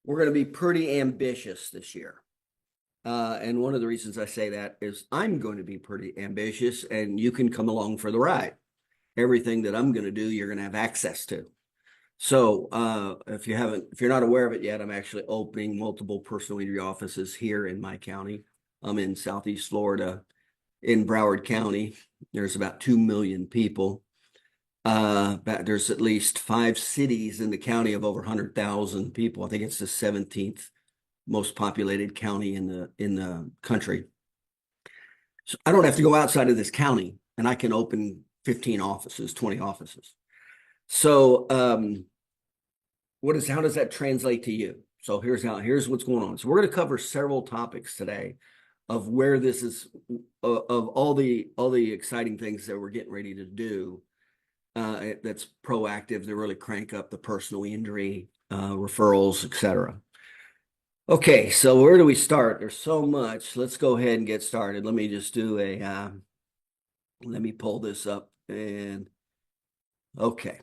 we're going to be pretty ambitious this year. And one of the reasons I say that is I'm going to be pretty ambitious, and you can come along for the ride. Everything that I'm going to do, you're going to have access to. So if you're not aware of it yet, I'm actually opening multiple personal injury offices here in my county. I'm in Southeast Florida, in Broward County. There's about 2 million people. There's at least 5 cities in the county of over 100,000 people. I think it's the 17th most populated county in the country. So I don't have to go outside of this county, and I can open 15 offices, 20 offices. So how does that translate to you? So here's what's going on. So we're going to cover several topics today of where this is, of all the exciting things that we're getting ready to do. That's proactive to really crank up the personal injury referrals, etc. Okay, so where do we start? There's so much. Let's go ahead and get started. Let me just do let me pull this up and okay.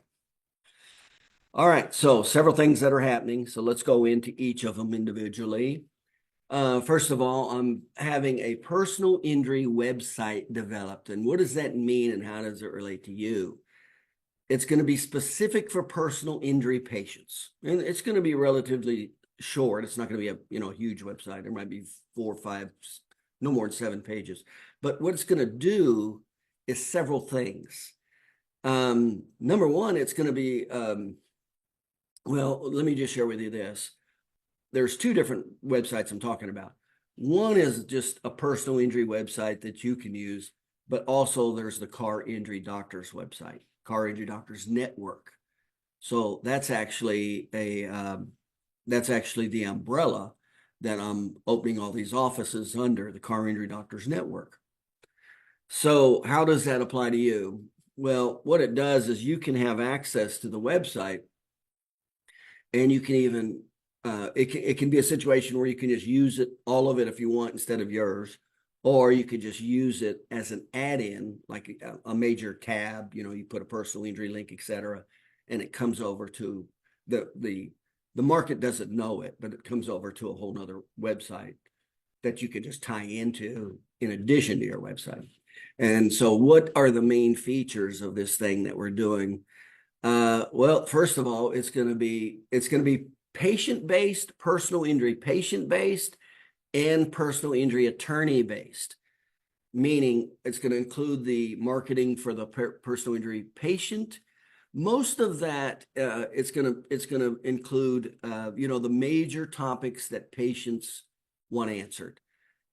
All right, so several things that are happening. So let's go into each of them individually. First of all, I'm having a personal injury website developed. And what does that mean and how does it relate to you? It's going to be specific for personal injury patients. And it's going to be relatively short. It's not going to be a huge website. There might be 4 or 5, no more than 7 pages. But what it's going to do is several things. Number one, it's going to be, well, let me just share with you this. There's 2 different websites I'm talking about. One is just a personal injury website that you can use, but also there's the Car Injury Doctors website, Car Injury Doctors Network. So that's actually the umbrella that I'm opening all these offices under, the Car Injury Doctors Network. So how does that apply to you? Well, what it does is you can have access to the website, and you can even it can be a situation where you can just use it, all of it, if you want, instead of yours, or you could just use it as an add-in, like a major tab. You put a personal injury link, etc., and it comes over to the market doesn't know it, but it comes over to a whole nother website that you can just tie into in addition to your website. And so what are the main features of this thing that we're doing? Well, first of all, it's going to be patient-based, personal injury patient-based, and personal injury attorney-based, meaning it's going to include the marketing for the personal injury patient. Most of that, it's going to include, the major topics that patients want answered.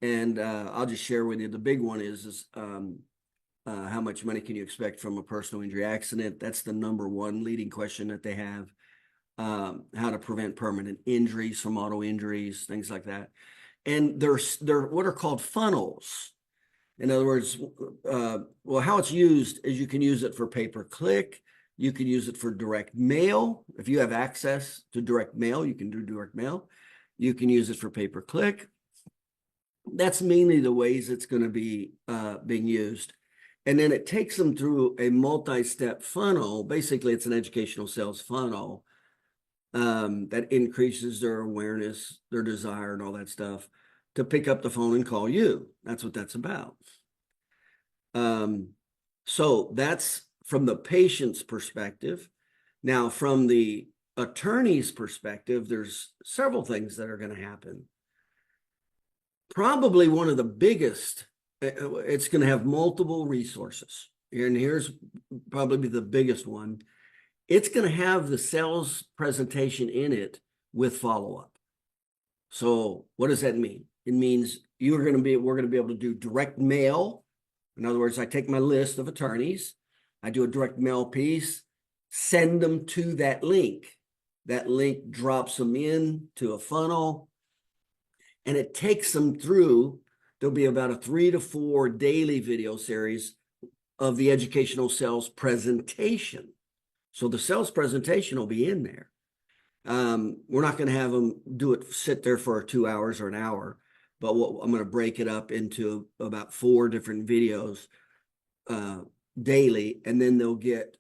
And I'll just share with you, the big one is how much money can you expect from a personal injury accident? That's the number one leading question that they have. How to prevent permanent injuries from auto injuries, things like that. And they're what are called funnels. In other words, how it's used is you can use it for pay-per-click. You can use it for direct mail. If you have access to direct mail, you can do direct mail. You can use it for pay-per-click. That's mainly the ways it's going to be being used. And then it takes them through a multi-step funnel. Basically, it's an educational sales funnel that increases their awareness, their desire, and all that stuff to pick up the phone and call you. That's what that's about. So that's from the patient's perspective. Now, from the attorney's perspective, there's several things that are going to happen. Probably one of the biggest, it's going to have multiple resources. And here's probably the biggest one. It's going to have the sales presentation in it with follow-up. So what does that mean? It means we're going to be able to do direct mail. In other words, I take my list of attorneys, I do a direct mail piece, send them to that link. That link drops them into a funnel, and it takes them through. There'll be about a 3 to 4 daily video series of the educational sales presentation. So the sales presentation will be in there. We're not going to have them sit there for 2 hours or an hour, but I'm going to break it up into about 4 different videos daily, and then they'll get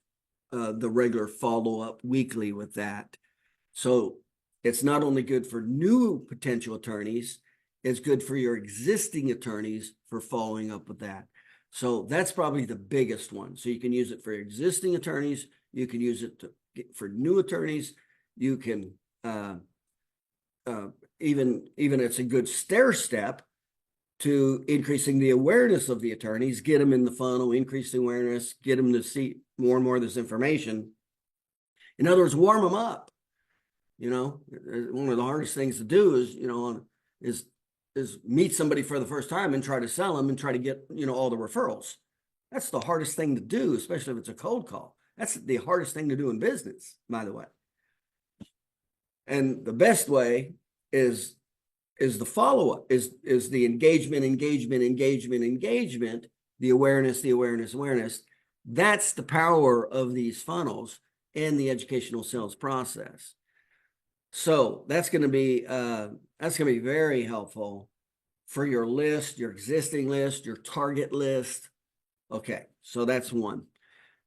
the regular follow-up weekly with that. So It's not only good for new potential attorneys, it's good for your existing attorneys for following up with that. So that's probably the biggest one. So you can use it for existing attorneys. You can use it for new attorneys. You can even it's a good stair step to increasing the awareness of the attorneys, get them in the funnel, increase the awareness, get them to see more and more of this information. In other words, warm them up. You know, one of the hardest things to do is, you know, is meet somebody for the first time and try to sell them and try to get, you know, all the referrals. That's the hardest thing to do, especially if it's a cold call. That's the hardest thing to do in business, by the way. And the best way is the follow-up, is the engagement, the awareness. That's the power of these funnels and the educational sales process. So that's going to be very helpful for your list, your existing list, your target list. Okay, so that's one.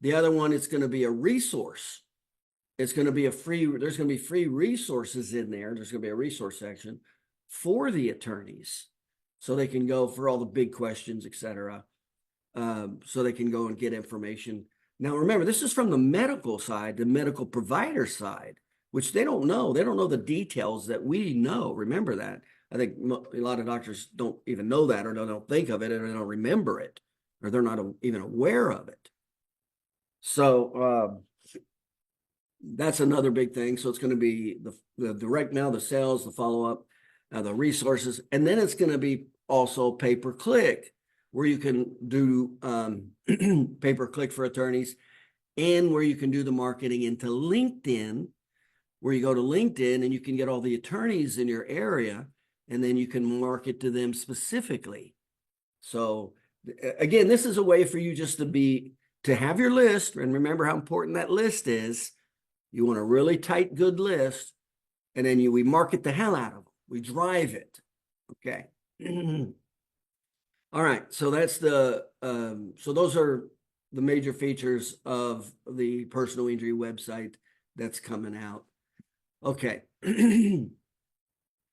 The other one, it's going to be a resource. It's going to be there's going to be free resources in there. There's going to be a resource section for the attorneys, so they can go for all the big questions, etc. So they can go and get information. Now, remember, this is from the medical side, the medical provider side, which they don't know. They don't know the details that we know. Remember that. I think a lot of doctors don't even know that, or they don't think of it, or they don't remember it, or they're not even aware of it. So that's another big thing. So it's going to be the direct mail, the sales, the follow-up, the resources, and then it's going to be also pay-per-click, where you can do pay-per-click for attorneys, and where you can do the marketing into LinkedIn, where you go to LinkedIn and you can get all the attorneys in your area, and then you can market to them specifically. So again, this is a way for you just to have your list, and remember how important that list is. You want a really tight, good list, and then we market the hell out of them. We drive it. Okay. All right. So that's so those are the major features of the personal injury website that's coming out. Okay.